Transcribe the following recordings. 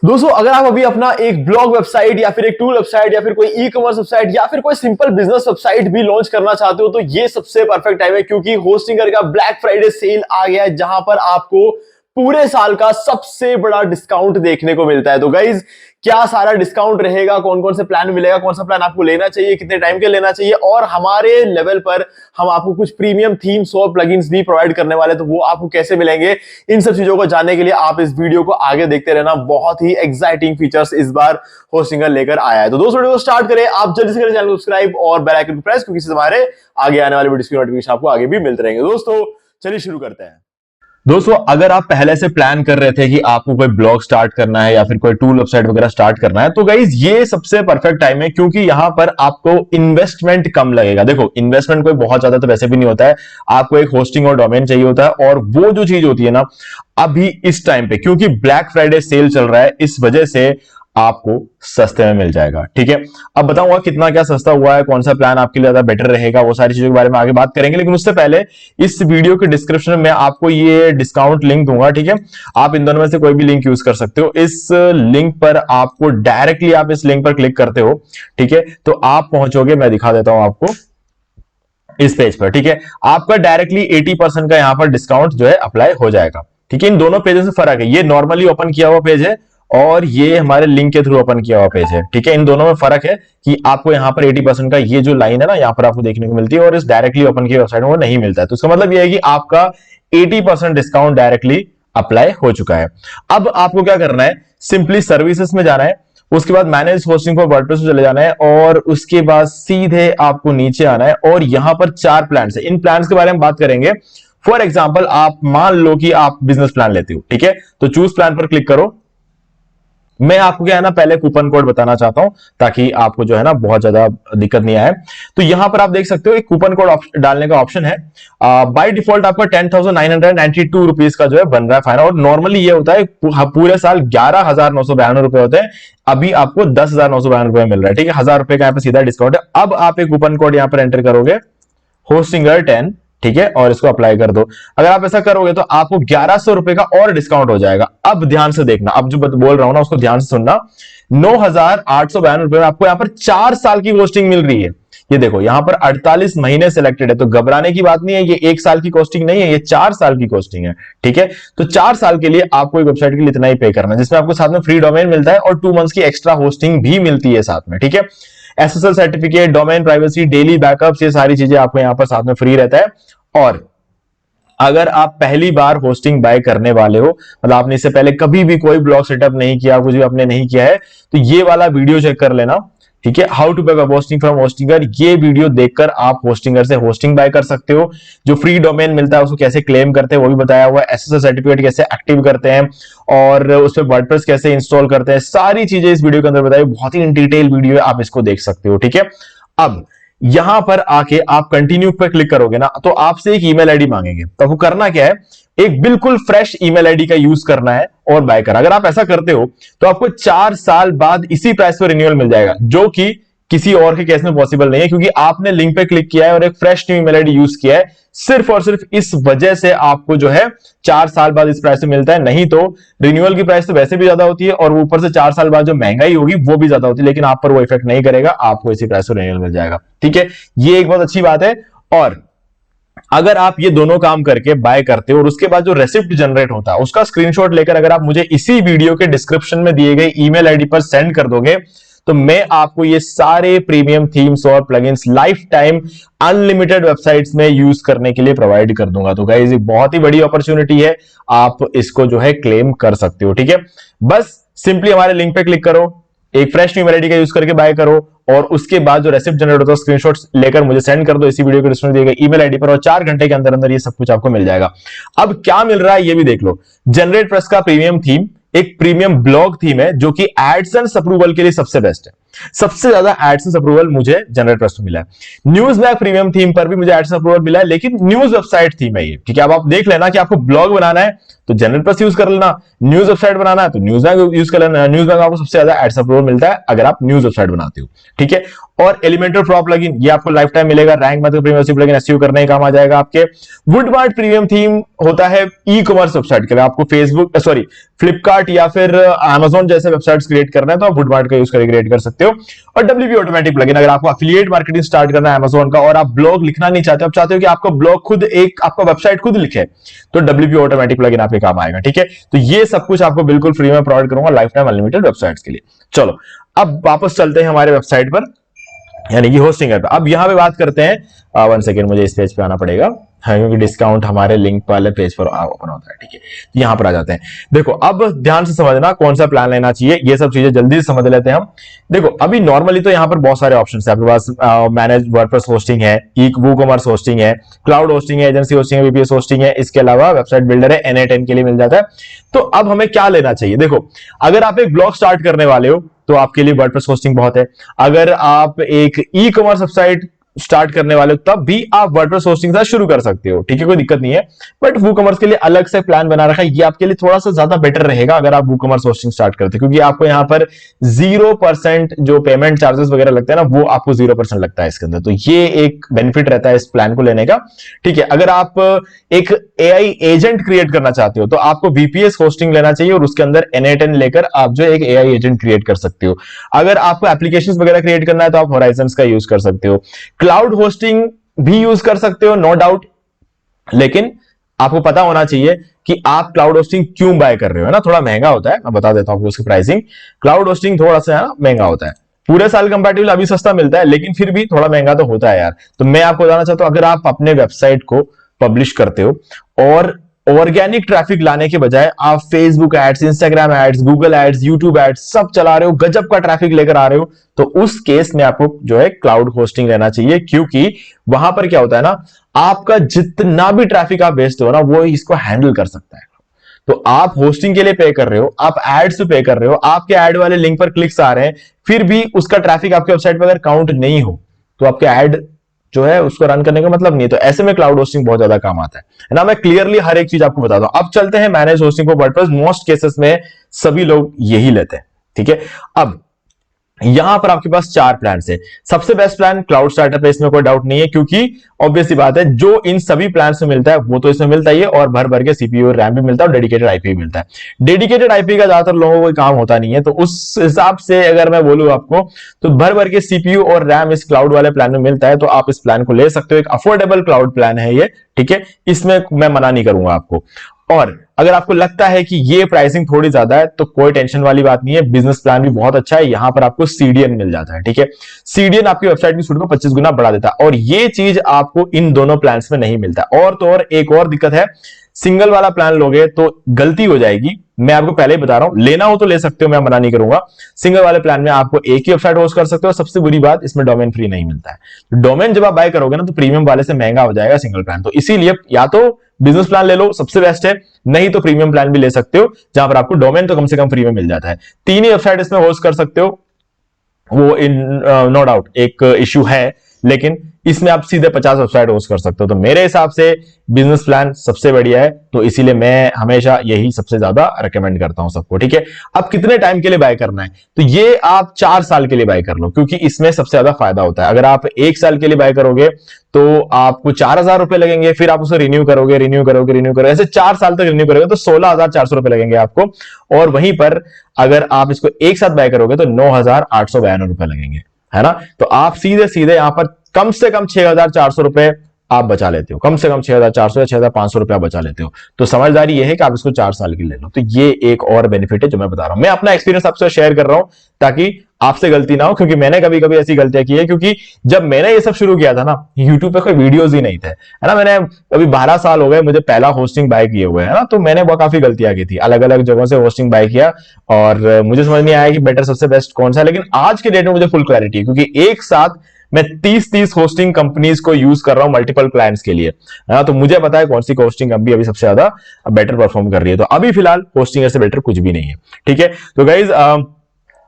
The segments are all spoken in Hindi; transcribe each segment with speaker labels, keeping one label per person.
Speaker 1: दोस्तों अगर आप अभी अपना एक ब्लॉग वेबसाइट या फिर एक टूल वेबसाइट या फिर कोई ई कॉमर्स वेबसाइट या फिर कोई सिंपल बिजनेस वेबसाइट भी लॉन्च करना चाहते हो तो ये सबसे परफेक्ट टाइम है, क्योंकि होस्टिंगर का ब्लैक फ्राइडे सेल आ गया है जहां पर आपको पूरे साल का सबसे बड़ा डिस्काउंट देखने को मिलता है। तो गाइज क्या सारा डिस्काउंट रहेगा, कौन कौन से प्लान मिलेगा, कौन सा प्लान आपको लेना चाहिए, कितने टाइम के लेना चाहिए, और हमारे लेवल पर हम आपको कुछ प्रीमियम थीम्स और प्लगइन्स भी प्रोवाइड करने वाले, तो वो आपको कैसे मिलेंगे, इन सब चीजों को जानने के लिए आप इस वीडियो को आगे देखते रहना। बहुत ही एक्साइटिंग फीचर्स इस बार होस्टिंगर लेकर आया है। तो दोस्तों वीडियो को स्टार्ट करें, आप जल्दी से करें चैनल को सब्सक्राइब और बेल आइकन को प्रेस, क्योंकि इससे हमारे आगे आने वाले वीडियोस की नोटिफिकेशन आपको आगे भी मिलते रहेंगे। दोस्तों चलिए शुरू करते हैं।
Speaker 2: दोस्तों अगर आप पहले से प्लान कर रहे थे कि आपको कोई ब्लॉग स्टार्ट करना है या फिर कोई टूल वेबसाइट वगैरह स्टार्ट करना है, तो गाइज ये सबसे परफेक्ट टाइम है, क्योंकि यहां पर आपको इन्वेस्टमेंट कम लगेगा। देखो इन्वेस्टमेंट कोई बहुत ज्यादा तो वैसे भी नहीं होता है, आपको एक होस्टिंग और डोमेन चाहिए होता है, और वो जो चीज होती है ना अभी इस टाइम पे, क्योंकि ब्लैक फ्राइडे सेल चल रहा है, इस वजह से आपको सस्ते में मिल जाएगा। ठीक है, अब बताऊंगा कितना क्या सस्ता हुआ है, कौन सा प्लान आपके लिए ज्यादा बेटर रहेगा, वो सारी चीजों के बारे में आगे बात करेंगे। लेकिन उससे पहले इस वीडियो के डिस्क्रिप्शन में आपको ये डिस्काउंट लिंक दूंगा। ठीक है, आप इन दोनों में से कोई भी लिंक यूज कर सकते हो। इस लिंक पर आपको डायरेक्टली आप इस लिंक पर क्लिक करते हो, ठीक है, तो आप पहुंचोगे, मैं दिखा देता हूं आपको इस पेज पर। ठीक है, आपका डायरेक्टली 80% का यहां पर डिस्काउंट जो है अप्लाई हो जाएगा। ठीक है, इन दोनों पेजों से फर्क है, ये नॉर्मली ओपन किया हुआ पेज है और ये हमारे लिंक के थ्रू ओपन किया हुआ पेज है। ठीक है, इन दोनों में फर्क है कि आपको यहां पर 80% का ये जो लाइन है ना यहां पर आपको देखने को मिलती है, और इस डायरेक्टली ओपन की वेबसाइट में वो नहीं मिलता है। तो इसका मतलब ये है कि आपका 80% डिस्काउंट डायरेक्टली अप्लाई हो चुका है। अब आपको क्या करना है, सिंपली सर्विसेज में जाना है, उसके बाद मैनेज होस्टिंग फॉर वर्डप्रेस में चले जाना है, और उसके बाद सीधे आपको नीचे आना है, और यहां पर 4 प्लान है। इन प्लान के बारे में बात करेंगे। फॉर एग्जाम्पल आप मान लो कि आप बिजनेस प्लान लेते हो, ठीक है, तो चूज प्लान पर क्लिक करो। मैं आपको क्या है ना पहले कूपन कोड बताना चाहता हूं, ताकि आपको जो है ना बहुत ज्यादा दिक्कत नहीं आए। तो यहां पर आप देख सकते हो एक कूपन कोड डालने का ऑप्शन है। बाय डिफॉल्ट आपका 10,992 रुपीज का जो है बन रहा है फाइनल, और नॉर्मली ये होता है पूरे साल 11,992 रुपए होते हैं, अभी आपको 10,992 रुपए मिल रहा है। ठीक है, 1,000 रुपए का यहाँ पे सीधा डिस्काउंट है। अब आप एक कूपन कोड यहां पर एंटर करोगे, होस्टिंगर 10, ठीक है, और इसको अप्लाई कर दो। अगर आप ऐसा करोगे तो आपको 1,100 रुपए का और डिस्काउंट हो जाएगा। अब ध्यान से देखना, अब जो बोल रहा हूं ना उसको ध्यान से सुनना। 9,892 रुपए में आपको यहां पर 4 साल की होस्टिंग मिल रही है। ये देखो यहां पर 48 महीने सिलेक्टेड है, तो घबराने की बात नहीं है, ये 1 साल की कॉस्टिंग नहीं है, ये 4 साल की कॉस्टिंग है। ठीक है, तो 4 साल के लिए आपको एक वेबसाइट के लिए इतना ही पे करना है, जिसमें आपको साथ में फ्री डोमेन मिलता है और 2 मंथ्स की एक्स्ट्रा होस्टिंग भी मिलती है साथ में। ठीक है, SSL certificate, domain privacy, daily backups, ये सारी चीजें आपको यहां पर साथ में फ्री रहता है। और अगर आप पहली बार होस्टिंग बाय करने वाले हो, मतलब आपने इससे पहले कभी भी कोई ब्लॉग सेटअप नहीं किया, कुछ भी आपने नहीं किया है, तो ये वाला वीडियो चेक कर लेना। ठीक है, how to buy web hosting from Hostinger, ये वीडियो देखकर आप होस्टिंगर से होस्टिंग बाय कर सकते हो। जो फ्री डोमेन मिलता है उसको कैसे क्लेम करते हैं वो भी बताया हुआ है, एसएसएल सर्टिफिकेट कैसे एक्टिव करते हैं, और उस पर वर्डप्रेस कैसे इंस्टॉल करते हैं, सारी चीजें इस वीडियो के अंदर बताई। बहुत ही इन डिटेल वीडियो है, आप इसको देख सकते हो। ठीक है, अब यहां पर आके आप कंटिन्यू पर क्लिक करोगे ना, तो आपसे एक ईमेल आईडी मांगेंगे। तो आपको करना क्या है, एक बिल्कुल फ्रेश ईमेल आईडी का यूज करना है और बाय करना। अगर आप ऐसा करते हो तो आपको 4 साल बाद इसी प्राइस पर रिन्यूअल मिल जाएगा, जो कि किसी और के केस में पॉसिबल नहीं है, क्योंकि आपने लिंक पे क्लिक किया है और एक fresh new email ID use किया है। सिर्फ और सिर्फ इस वजह से आपको जो है 4 साल बाद इस प्राइस से मिलता है। नहीं तो रिन्यूअल की प्राइस तो वैसे भी ज्यादा होती है, और ऊपर से 4 साल बाद जो महंगाई होगी वो भी ज्यादा होती है, लेकिन आप पर वो इफेक्ट नहीं करेगा, आपको इसी प्राइस से रिन्यूअल मिल जाएगा। ठीक है, ये एक बहुत अच्छी बात है। और अगर आप ये दोनों काम करके बाय करते हो और उसके बाद जो रेसिप्ट जनरेट होता है उसका स्क्रीनशॉट लेकर अगर आप मुझे इसी वीडियो के डिस्क्रिप्शन में दिए गए ईमेल आईडी पर सेंड कर दोगे, तो मैं आपको ये सारे प्रीमियम थीम्स और plugins life time unlimited websites में यूज करने के लिए प्रोवाइड कर दूंगा। तो गाइस ये बहुत ही बड़ी अपॉर्चुनिटी है, आप इसको जो है क्लेम कर सकते हो। ठीक है, बस सिंपली हमारे लिंक पे क्लिक करो, एक फ्रेश न्यू आईडी का यूज करके बाय करो, और उसके बाद जो रेसिप्ट जनरेट होता है स्क्रीनशॉट्स लेकर मुझे सेंड कर दो इसी वीडियो के डिस्क्रिप्शन में दिए गए ईमेल आईडी पर, और 4 घंटे के अंदर अंदर ये सब कुछ आपको मिल जाएगा। अब क्या मिल रहा है ये भी देख लो। जनरेट प्रेस का प्रीमियम थीम एक प्रीमियम ब्लॉग थीम है, जो कि एडसेंस अप्रूवल के लिए सबसे बेस्ट है। सबसे ज्यादा एडसेंस अप्रूवल मुझे जनरेटप्रेस में मिला है। न्यूज़मैग प्रीमियम थीम पर भी मुझे एडसेंस अप्रूवल मिला है, लेकिन न्यूज वेबसाइट थीम है ये, ठीक है। अब आप देख लेना कि आपको ब्लॉग बनाना है तो जनरेटप्रेस यूज कर लेना, न्यूज वेबसाइट बनाना है तो न्यूज़मैग यूज कर लेना। न्यूज़मैग आपको सबसे ज्यादा एडसेंस अप्रूवल मिलता है अगर आप न्यूज वेबसाइट बनाते हो, ठीक है। और एलिमेंटर प्रॉप प्लगइन ये आपको लाइफ टाइम मिलेगा। रैंक मतलब प्रीमियम प्लगइन एसईओ करने का काम आ जाएगा आपके। वुडमार्ट प्रीमियम थीम होता है ई कॉमर्स वेबसाइट के लिए, आपको फेसबुक सॉरी फ्लिपकार्ट या फिर अमेजोन जैसे वेबसाइट्स क्रिएट करना है तो आप वुडमार्ट का यूज करके क्रिएट कर सकते हो। और डब्ल्यूपी ऑटोमेटिक प्लगइन अगर आपको एफिलिएट मार्केटिंग स्टार्ट करना है अमेजोन का और आप ब्लॉग लिखना नहीं चाहते, आप चाहते हो कि आपका ब्लॉग खुद एक आपका वेबसाइट खुद लिखे, तो डब्ल्यूपी ऑटोमेटिक प्लगइन आपके काम आएगा, ठीक है। तो ये सब कुछ आपको बिल्कुल फ्री में प्रोवाइड करूंगा लाइफ टाइम अनलिमिटेड वेबसाइट्स के लिए। चलो अब वापस चलते हैं हमारे वेबसाइट पर, यानी कि होस्टिंग ऐप। अब यहां पे बात करते हैं, वन सेकेंड मुझे इस पेज पे आना पड़ेगा, हाँ, क्योंकि डिस्काउंट हमारे लिंक वाले पेज पर ओपन होता है, ठीक है। यहां पर आ जाते हैं। देखो अब ध्यान से समझना कौन सा प्लान लेना चाहिए, ये सब चीजें जल्दी से समझ लेते हैं हम। देखो अभी नॉर्मली तो यहां पर बहुत सारे ऑप्शंस है आपके पास। मैनेज वर्डप्रेस होस्टिंग है, ई वूकॉमर्स होस्टिंग है, क्लाउड होस्टिंग है, एजेंसी होस्टिंग है, वीपीएस होस्टिंग है, इसके अलावा वेबसाइट बिल्डर है, NA10 के लिए मिल जाता है। तो अब हमें क्या लेना चाहिए? देखो अगर आप एक ब्लॉग स्टार्ट करने वाले हो तो आपके लिए वर्डप्रेस होस्टिंग बहुत है। अगर आप एक ई कॉमर्स वेबसाइट स्टार्ट करने वाले हो तब भी आप वर्डप्रेस होस्टिंग से शुरू कर सकते हो, ठीक है, कोई दिक्कत नहीं है। बट वूकॉमर्स के लिए अलग से प्लान बना रखा है, ये आपके लिए थोड़ा सा ज्यादा बेटर रहेगा अगर आप वूकॉमर्स होस्टिंग स्टार्ट करते हैं, क्योंकि आपको यहां पर 0% जो पेमेंट चार्जेस वगैरह लगते हैं ना, वो आपको 0% लगता है इसके अंदर। तो ये एक बेनिफिट रहता है इस प्लान को लेने का, ठीक है। अगर आप एक एआई एजेंट क्रिएट करना चाहते हो तो आपको वीपीएस होस्टिंग लेना चाहिए और उसके अंदर NA10 लेकर आप जो एक एआई एजेंट क्रिएट कर सकते हो। अगर आपको एप्लीकेशंस वगैरह क्रिएट करना है तो आप होराइजन्स का यूज कर सकते हो। क्लाउड होस्टिंग भी यूज कर सकते हो, नो डाउट, लेकिन आपको पता होना चाहिए कि आप क्लाउड होस्टिंग क्यों बाय कर रहे हो, है ना। थोड़ा महंगा होता है, मैं बता देता हूं आपको उसकी प्राइसिंग। क्लाउड होस्टिंग थोड़ा सा है ना महंगा होता है, पूरे साल कंपैटिबल अभी सस्ता मिलता है, लेकिन फिर भी थोड़ा महंगा तो होता है यार। तो मैं आपको बताना चाहता हूं, अगर आप अपने वेबसाइट को पब्लिश करते हो और ऑर्गेनिक ट्रैफिक लाने के बजाय आप Facebook ads, Instagram ads, Google ads, YouTube ads सब चला रहे हो, गजब का ट्रैफिक लेकर आ रहे हो, तो उस केस में आपको जो है क्लाउड होस्टिंग लेना चाहिए। क्योंकि वहां पर क्या होता है ना, आपका जितना भी ट्रैफिक आप भेजते हो ना, वो इसको हैंडल कर सकता है। तो आप होस्टिंग के लिए पे कर रहे हो, आप एड्स पे पे कर रहे हो, आपके एड वाले लिंक पर क्लिक्स आ रहे हैं, फिर भी उसका ट्रैफिक आपके वेबसाइट पर अगर काउंट नहीं हो तो आपके एड जो है उसको रन करने का मतलब नहीं है। तो ऐसे में क्लाउड होस्टिंग बहुत ज्यादा काम आता है ना। मैं क्लियरली हर एक चीज आपको बताता हूं। अब चलते हैं मैनेज होस्टिंग को वर्डप्रेस। मोस्ट केसेस में सभी लोग यही लेते हैं, ठीक है। अब यहां पर आपके पास 4 प्लान है। सबसे बेस्ट प्लान क्लाउड स्टार्टअप है, इसमें कोई डाउट नहीं है, क्योंकि ऑब्वियस बात है जो इन सभी प्लान में मिलता है वो तो इसमें मिलता ही है, और भर भर के सीपीयू और रैम भी मिलता है और डेडिकेटेड आईपी भी मिलता है। डेडिकेटेड आईपी का ज्यादातर लोगों को काम होता नहीं है, तो उस हिसाब से अगर मैं बोलूं आपको तो भर भर के सीपीयू और रैम इस क्लाउड वाले प्लान में मिलता है, तो आप इस प्लान को ले सकते हो। एक अफोर्डेबल क्लाउड प्लान है ये, ठीक है, इसमें मैं मना नहीं करूंगा आपको। और अगर आपको लगता है कि ये प्राइसिंग थोड़ी ज्यादा है तो कोई टेंशन वाली बात नहीं है, बिजनेस प्लान भी बहुत अच्छा है। यहां पर आपको सीडीएन मिल जाता है, ठीक है। सीडीएन आपकी वेबसाइट की स्पीड को 25 गुना बढ़ा देता है, और ये चीज आपको इन दोनों प्लान्स में नहीं मिलता। और तो और एक और दिक्कत है, सिंगल वाला प्लान लोगे तो गलती हो जाएगी। मैं आपको पहले ही बता रहा हूं, लेना हो तो ले सकते हो, मैं मना नहीं करूंगा। सिंगल वाले प्लान में आपको एक ही वेबसाइट होस्ट कर सकते हो। सबसे बुरी बात, इसमें डोमेन फ्री नहीं मिलता है। डोमेन जब आप बाय करोगे ना तो प्रीमियम वाले से महंगा हो जाएगा सिंगल प्लान। तो इसीलिए या तो बिजनेस प्लान ले लो, सबसे बेस्ट है, नहीं तो प्रीमियम प्लान भी ले सकते हो, जहां पर आपको डोमेन तो कम से कम फ्री में मिल जाता है। 3 ही वेबसाइट इसमें होस्ट कर सकते हो, वो इन नो डाउट एक इश्यू है, लेकिन इसमें आप सीधे 50 वेबसाइट होस्ट कर सकते हो। तो मेरे हिसाब से बिजनेस प्लान सबसे बढ़िया है, तो इसीलिए मैं हमेशा यही सबसे ज्यादा रेकमेंड करता हूं सबको, ठीक है। अब कितने टाइम के लिए बाय करना है, तो ये आप 4 साल के लिए बाय कर लो, क्योंकि इसमें सबसे ज्यादा फायदा होता है। अगर आप 1 साल के लिए बाय करोगे तो आपको 4000 रुपए लगेंगे, फिर आप उसे रिन्यू करोगे, ऐसे 4 साल तक रिन्यू करोगे तो 16400 रुपए लगेंगे आपको। और वहीं पर अगर आप इसको एक साथ बाय करोगे तो 9892 रुपए लगेंगे, है ना। तो आप सीधे सीधे यहां पर कम से कम 6400 रुपए आप बचा लेते हो, कम से कम 6400 या 6500 रुपए बचा लेते हो। तो समझदारी ये है कि आप इसको 4 साल की ले लो। तो ये एक और बेनिफिट है जो मैं बता रहा हूं। मैं अपना एक्सपीरियंस आपसे शेयर कर रहा हूं ताकि आपसे गलती ना हो, क्योंकि मैंने कभी कभी ऐसी गलतियां की है। क्योंकि जब मैंने ये सब शुरू किया था ना, YouTube पे कोई वीडियोस ही नहीं थे, है ना। मैंने अभी 12 साल हो गए मुझे पहला होस्टिंग बाय किए हुए, है ना। तो मैंने बहुत काफी गलतियां की थी, अलग अलग जगहों से होस्टिंग बाय किया, और मुझे समझ नहीं आया कि बेटर सबसे बेस्ट कौन सा है। लेकिन आज के डेट में मुझे फुल क्लैरिटी है, क्योंकि एक साथ मैं 30 होस्टिंग कंपनीज को यूज कर रहा हूं मल्टीपल क्लाइंट्स के लिए, तो मुझे पता है कौन सी होस्टिंग कंपनी अभी सबसे ज्यादा बेटर परफॉर्म कर रही है। तो अभी फिलहाल होस्टिंग से बेटर कुछ भी नहीं है, ठीक है। तो गाइज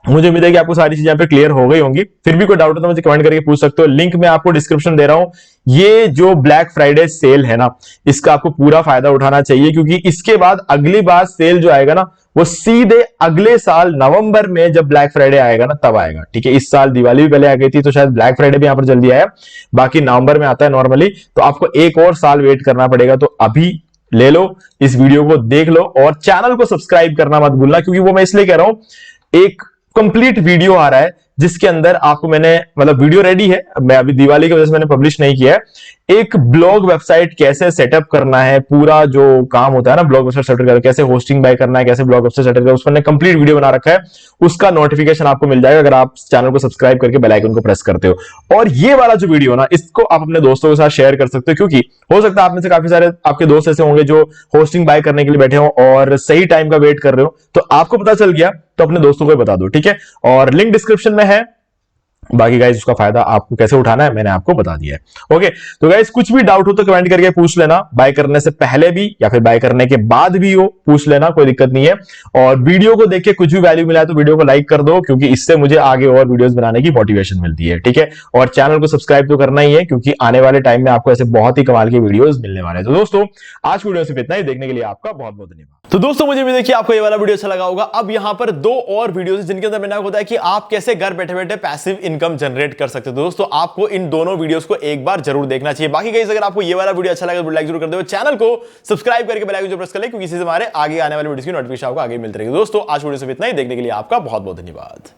Speaker 2: मुझे उम्मीद है कि आपको सारी चीजें यहाँ पे क्लियर हो गई होंगी। फिर भी कोई डाउट हो तो मुझे कमेंट करके पूछ सकते हो। लिंक मैं आपको डिस्क्रिप्शन दे रहा हूं। ये जो ब्लैक फ्राइडे सेल है ना, इसका आपको पूरा फायदा उठाना चाहिए, क्योंकि इसके बाद अगली बार सेल जो आएगा ना, वो सीधे अगले साल नवंबर में जब ब्लैक फ्राइडे आएगा ना, तब आएगा। ठीक है, इस साल दिवाली भी पहले आ गई थी, तो शायद ब्लैक फ्राइडे भी यहां पर जल्दी आया, बाकी नवंबर में आता है नॉर्मली। तो आपको एक और साल वेट करना पड़ेगा। तो अभी ले लो, इस वीडियो को देख लो और चैनल को सब्सक्राइब करना मत भूलना, क्योंकि वो मैं इसलिए कह रहा हूं, एक कंप्लीट वीडियो आ रहा है जिसके अंदर आपको मैंने, मतलब वीडियो रेडी है, मैं अभी दिवाली की वजह से मैंने पब्लिश नहीं किया है, एक ब्लॉग वेबसाइट कैसे सेटअप करना है, पूरा जो काम होता है ना ब्लॉग वेबसाइट सेटअप करना, कैसे होस्टिंग बाय करना है, कैसे ब्लॉग वेबसाइट सेटअप करना है, उस पर कंप्लीट वीडियो बना रखा है। उसका नोटिफिकेशन आपको मिल जाएगा अगर आप चैनल को सब्सक्राइब करके बेल आइकन को प्रेस करते हो। और ये वाला जो वीडियो ना, इसको आप अपने दोस्तों के साथ शेयर कर सकते हो, क्योंकि हो सकता है आप में से काफी सारे आपके दोस्त ऐसे होंगे जो होस्टिंग बाय करने के लिए बैठे हो और सही टाइम का वेट कर रहे हो। तो आपको पता चल गया तो अपने दोस्तों को बता दो, ठीक है। और लिंक डिस्क्रिप्शन में है। बाकी गाइज उसका फायदा आपको कैसे उठाना है मैंने आपको बता दिया है। ओके, तो गाइज कुछ भी डाउट हो तो कमेंट करके पूछ लेना, बाय करने से पहले भी या फिर बाय करने के बाद भी हो पूछ लेना, कोई दिक्कत नहीं है। और वीडियो को देख के कुछ भी वैल्यू मिला है तो वीडियो को लाइक कर दो, क्योंकि इससे मुझे आगे और वीडियोस बनाने की मोटिवेशन मिलती है, ठीक है। और चैनल को सब्सक्राइब तो करना ही है, क्योंकि आने वाले टाइम में आपको ऐसे बहुत ही कमाल के वीडियोस मिलने वाले हैं। तो दोस्तों आज वीडियो सिर्फ इतना ही, देखने के लिए आपका बहुत बहुत धन्यवाद।
Speaker 1: तो दोस्तों मुझे भी देखिए आपको ये वाला वीडियो अच्छा लगा होगा। अब यहाँ पर दो और वीडियोस हैं जिनके अंदर मैंने आपको बताया कि आप कैसे घर बैठे बैठे पैसिव इनकम जनरेट कर सकते हो। दोस्तों आपको इन दोनों वीडियोस को एक बार जरूर देखना चाहिए। बाकी गाइस अगर आपको ये वाला वीडियो अच्छा लगा तो लाइक जरूर कर दो, चैनल को सब्सक्राइब करके बेल आइकन जरूर प्रेस कर ले, क्योंकि इससे हमारे आगे आने वाले वीडियोस की नोटिफिकेशन आपको आगे मिलती रहेगी। दोस्तों आज वीडियो सिर्फ इतना ही, देखने के लिए आपका बहुत बहुत धन्यवाद।